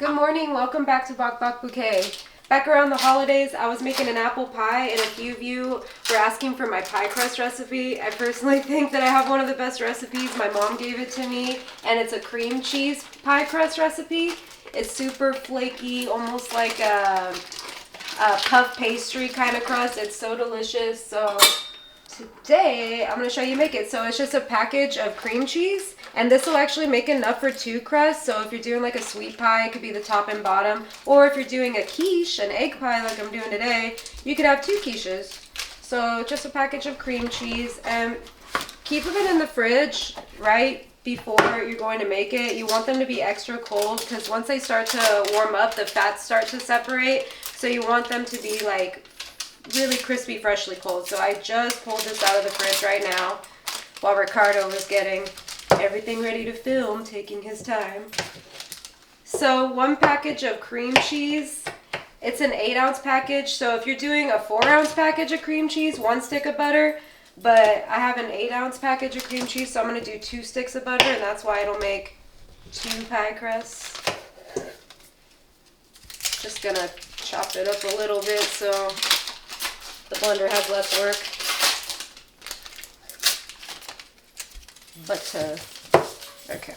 Good morning, welcome back to Bok Bok Bouquet. Back around the holidays, I was making an apple pie and a few of you were asking for my pie crust recipe. I personally think that I have one of the best recipes. My mom gave it to me and it's a cream cheese pie crust recipe. It's super flaky, almost like a puff pastry kind of crust. It's so delicious. So today I'm going to show you make it. So it's just a package of cream cheese, and this will actually make enough for 2 crusts. So if you're doing like a sweet pie, it could be the top and bottom, or if you're doing a quiche, an egg pie like I'm doing today, you could have 2 quiches. So just a package of cream cheese, and keep them in the fridge right before you're going to make it. You want them to be extra cold because once they start to warm up, the fats start to separate. So you want them to be like really crispy, freshly cold. So I just pulled this out of the fridge right now while Ricardo was getting everything ready to film, taking his time. So 1 package of cream cheese. It's an 8-ounce package. So if you're doing a 4-ounce package of cream cheese, 1 stick of butter. But I have an 8-ounce package of cream cheese, so I'm going to do 2 sticks of butter, and that's why it'll make 2 pie crusts. Just going to chop it up a little bit so the blender has less work. Okay.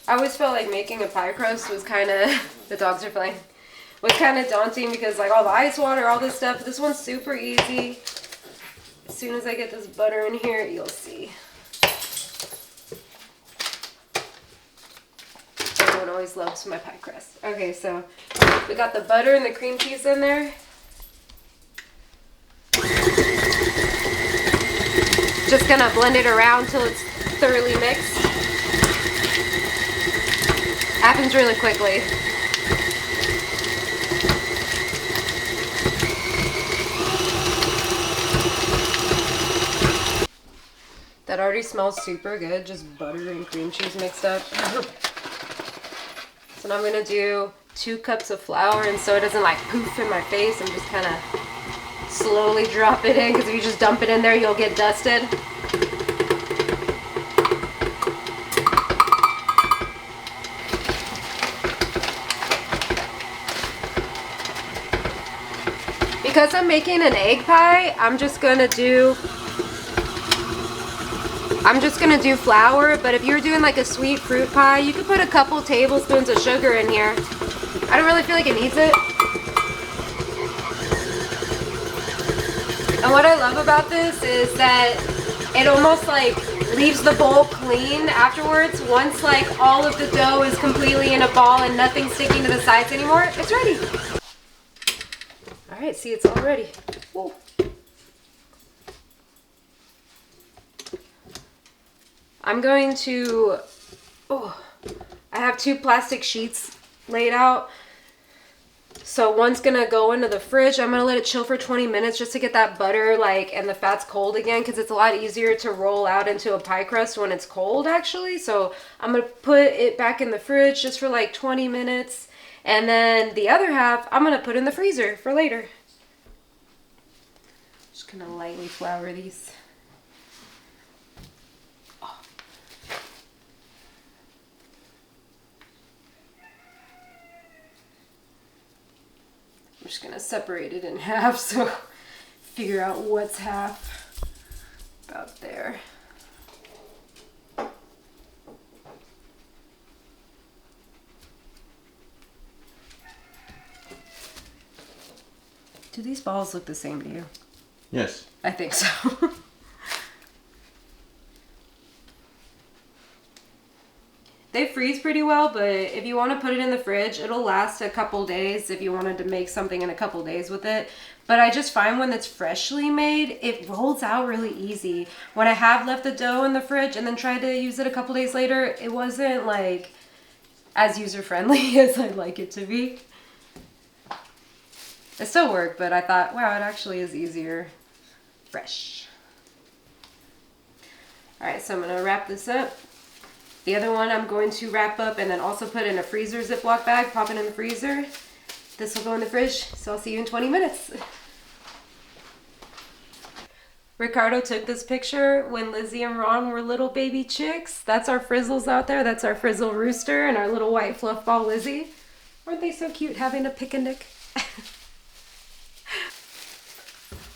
I always felt like making a pie crust was kind of, the dogs are playing, was kind of daunting because like all the ice water, all this stuff. This one's super easy. As soon as I get this butter in here, you'll see. Everyone always loves my pie crust. Okay, so we got the butter and the cream cheese in there. Just gonna blend it around till it's thoroughly mixed. Happens really quickly. That already smells super good, just butter and cream cheese mixed up. So now I'm gonna do 2 cups of flour, and so it doesn't like poof in my face, I'm just kind of slowly drop it in, because if you just dump it in there, you'll get dusted. Because I'm making an egg pie, I'm just gonna do flour, but if you're doing like a sweet fruit pie, you could put a couple tablespoons of sugar in here. I don't really feel like it needs it. And what I love about this is that it almost like leaves the bowl clean afterwards. Once like all of the dough is completely in a ball and nothing's sticking to the sides anymore, it's ready. All right, see, it's all ready. Whoa. I'm going to, I have 2 plastic sheets laid out. So one's gonna go into the fridge. I'm gonna let it chill for 20 minutes just to get that butter and the fats cold again, because it's a lot easier to roll out into a pie crust when it's cold actually. So I'm gonna put it back in the fridge just for like 20 minutes. And then the other half, I'm gonna put in the freezer for later. Just gonna lightly flour these. I'm just gonna separate it in half, so figure out what's half. About there. Do these balls look the same to you? Yes. I think so. They freeze pretty well, but if you want to put it in the fridge, it'll last a couple days if you wanted to make something in a couple days with it. But I just find when it's freshly made, it rolls out really easy. When I have left the dough in the fridge and then tried to use it a couple days later, it wasn't like as user-friendly as I'd like it to be. It still worked, but I thought, wow, it actually is easier fresh. All right, so I'm gonna wrap this up. The other one I'm going to wrap up and then also put in a freezer Ziploc bag, pop it in the freezer. This will go in the fridge, so I'll see you in 20 minutes. Ricardo took this picture when Lizzie and Ron were little baby chicks. That's our frizzles out there. That's our frizzle rooster and our little white fluff ball Lizzie. Weren't they so cute having a picnic?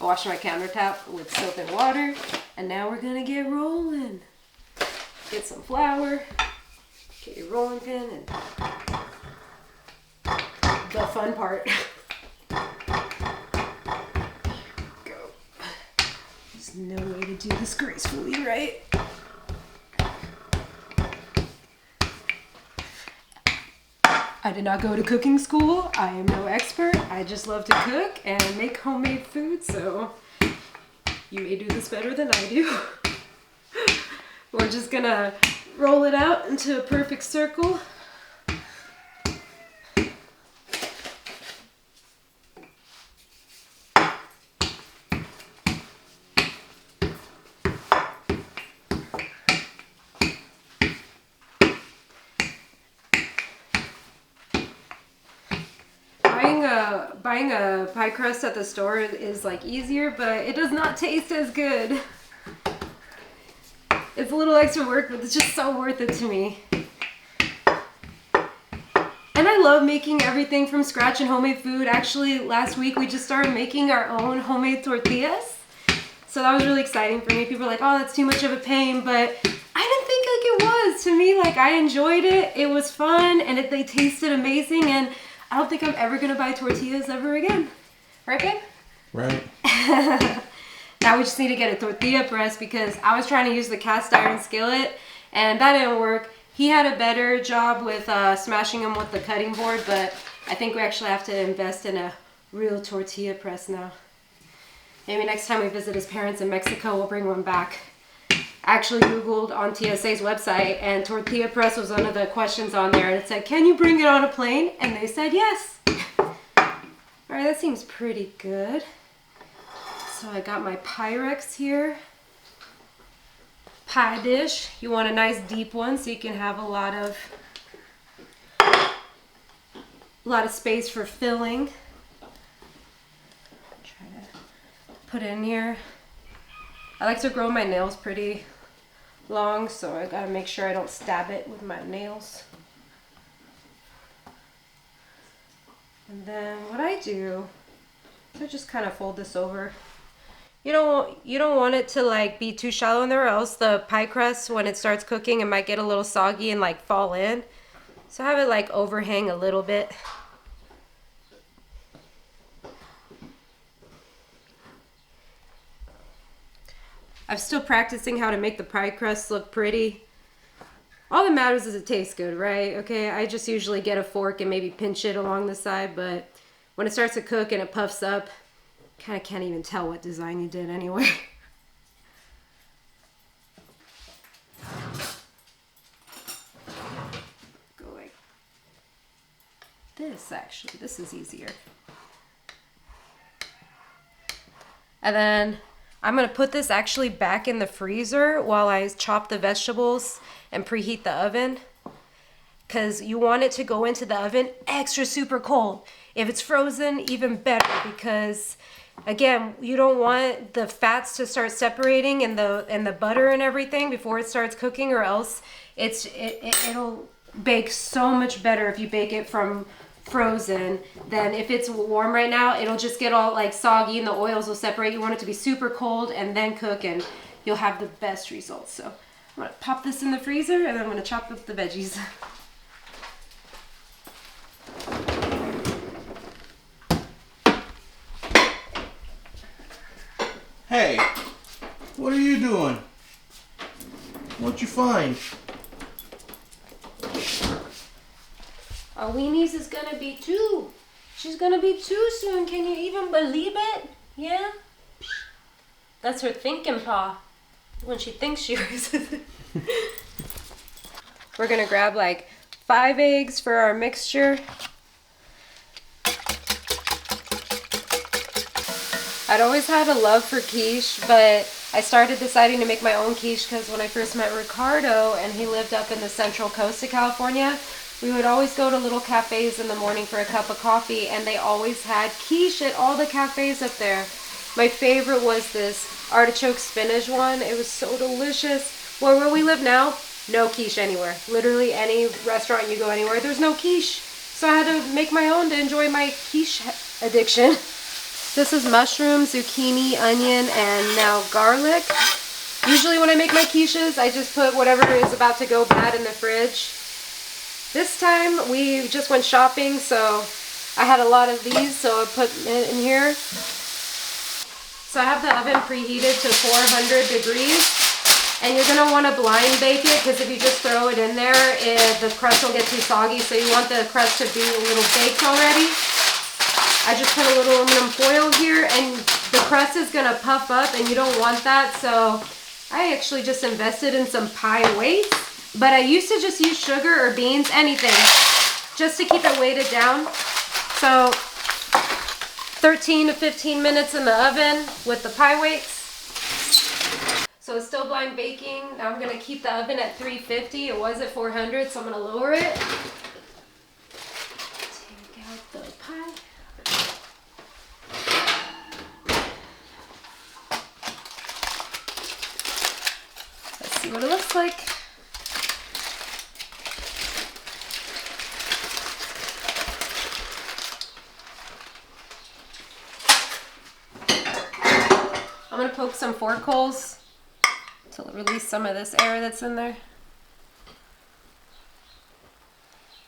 I washed my countertop with soap and water, and now we're gonna get rolling. Get some flour, get your rolling pin, and the fun part. No way to do this gracefully, right? I did not go to cooking school. I am no expert. I just love to cook and make homemade food, so you may do this better than I do. We're just gonna roll it out into a perfect circle. Buying a pie crust at the store is like easier, but it does not taste as good. It's a little extra work, but it's just so worth it to me. And I love making everything from scratch and homemade food. Actually, last week we just started making our own homemade tortillas. So that was really exciting for me. People were like, oh, that's too much of a pain, but I didn't think like it was. To me, like I enjoyed it. It was fun and they tasted amazing, and I don't think I'm ever gonna buy tortillas ever again. Right, babe? Right. Now we just need to get a tortilla press because I was trying to use the cast iron skillet and that didn't work. He had a better job with smashing them with the cutting board, but I think we actually have to invest in a real tortilla press now. Maybe next time we visit his parents in Mexico, we'll bring one back. I actually Googled on TSA's website and tortilla press was one of the questions on there, and it said, can you bring it on a plane? And they said yes. All right, that seems pretty good. So I got my Pyrex here. Pie dish. You want a nice deep one so you can have a lot of space for filling. Try to put it in here. I like to grow my nails pretty long, so I gotta make sure I don't stab it with my nails. And then what I do is I just kind of fold this over. You don't want it to like be too shallow in there, or else the pie crust, when it starts cooking, it might get a little soggy and like fall in. So have it like overhang a little bit. I'm still practicing how to make the pie crust look pretty. All that matters is it tastes good, right? Okay, I just usually get a fork and maybe pinch it along the side, but when it starts to cook and it puffs up, kind of can't even tell what design you did anyway. Go like this, actually. This is easier. And then I'm going to put this actually back in the freezer while I chop the vegetables and preheat the oven, because you want it to go into the oven extra super cold. If it's frozen, even better, because again, you don't want the fats to start separating and the butter and everything before it starts cooking, or else it'll bake so much better if you bake it from frozen than if it's warm right now. It'll just get all like soggy and the oils will separate. You want it to be super cold and then cook, and you'll have the best results. So I'm gonna pop this in the freezer and then I'm gonna chop up the veggies. Hey, what are you doing? What'd you find? Our weenies is gonna be 2. She's gonna be 2 soon. Can you even believe it? Yeah? That's her thinking paw. When she thinks she was. We're gonna grab like 5 eggs for our mixture. I'd always had a love for quiche, but I started deciding to make my own quiche because when I first met Ricardo and he lived up in the central coast of California, we would always go to little cafes in the morning for a cup of coffee, and they always had quiche at all the cafes up there. My favorite was this artichoke spinach one. It was so delicious. Well, where we live now, no quiche anywhere. Literally any restaurant you go anywhere, there's no quiche. So I had to make my own to enjoy my quiche addiction. This is mushroom, zucchini, onion, and now garlic. Usually when I make my quiches, I just put whatever is about to go bad in the fridge. This time we just went shopping, so I had a lot of these, so I put it in here. So I have the oven preheated to 400 degrees, and you're going to want to blind bake it, because if you just throw it in there, the crust will get too soggy, so you want the crust to be a little baked already. I just put a little aluminum foil here, and the crust is going to puff up, and you don't want that, so I actually just invested in some pie weights, but I used to just use sugar or beans, anything, just to keep it weighted down. So 13 to 15 minutes in the oven with the pie weights. So it's still blind baking. Now I'm going to keep the oven at 350. It was at 400, so I'm going to lower it. Take out the pie. Let's see what it looks like. I'm going to poke some fork holes to release some of this air that's in there.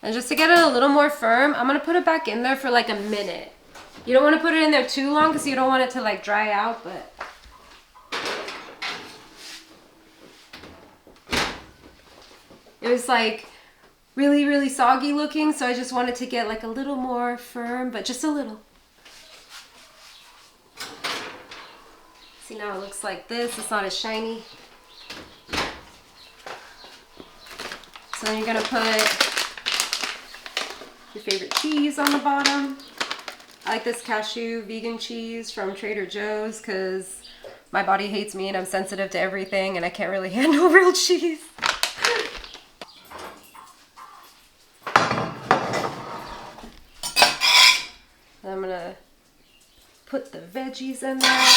And just to get it a little more firm, I'm going to put it back in there for like a minute. You don't want to put it in there too long because you don't want it to like dry out, but it was like really soggy looking, so I just wanted to get like a little more firm, but just a little. See, now it looks like this. It's not as shiny. So then you're going to put your favorite cheese on the bottom. I like this cashew vegan cheese from Trader Joe's because my body hates me and I'm sensitive to everything and I can't really handle real cheese. And I'm going to put the veggies in there.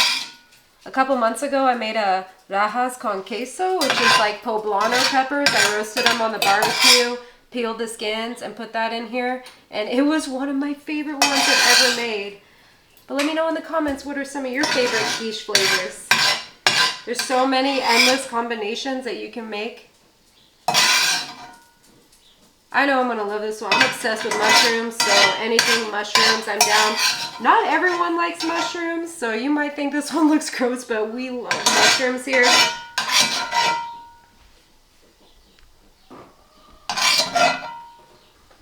A couple months ago, I made a rajas con queso, which is like poblano peppers. I roasted them on the barbecue, peeled the skins, and put that in here. And it was one of my favorite ones I've ever made. But let me know in the comments, what are some of your favorite quiche flavors? There's so many endless combinations that you can make. I know I'm going to love this one. I'm obsessed with mushrooms, so anything mushrooms, I'm down. Not everyone likes mushrooms, so you might think this one looks gross, but we love mushrooms here.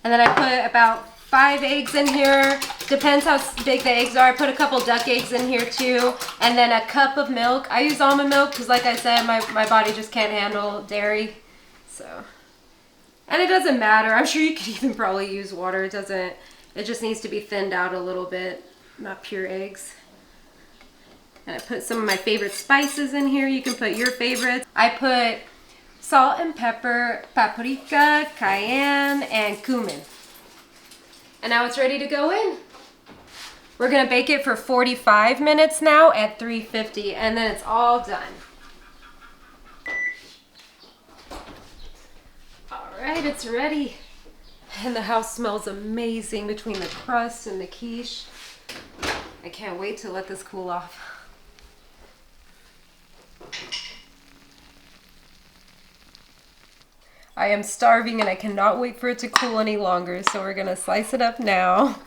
And then I put about 5 eggs in here. Depends how big the eggs are. I put a couple duck eggs in here too. And then a cup of milk. I use almond milk because like I said, my body just can't handle dairy. So... And it doesn't matter. I'm sure you could even probably use water. It just needs to be thinned out a little bit. Not pure eggs. And I put some of my favorite spices in here. You can put your favorites. I put salt and pepper, paprika, cayenne, and cumin. And now it's ready to go in. We're going to bake it for 45 minutes now at 350, and then it's all done. Alright, it's ready. And the house smells amazing between the crust and the quiche. I can't wait to let this cool off. I am starving and I cannot wait for it to cool any longer, so we're gonna slice it up now.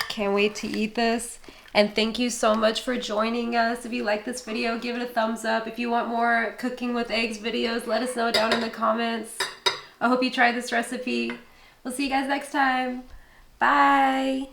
Can't wait to eat this. And thank you so much for joining us. If you like this video, give it a thumbs up. If you want more cooking with eggs videos, let us know down in the comments. I hope you try this recipe. We'll see you guys next time. Bye.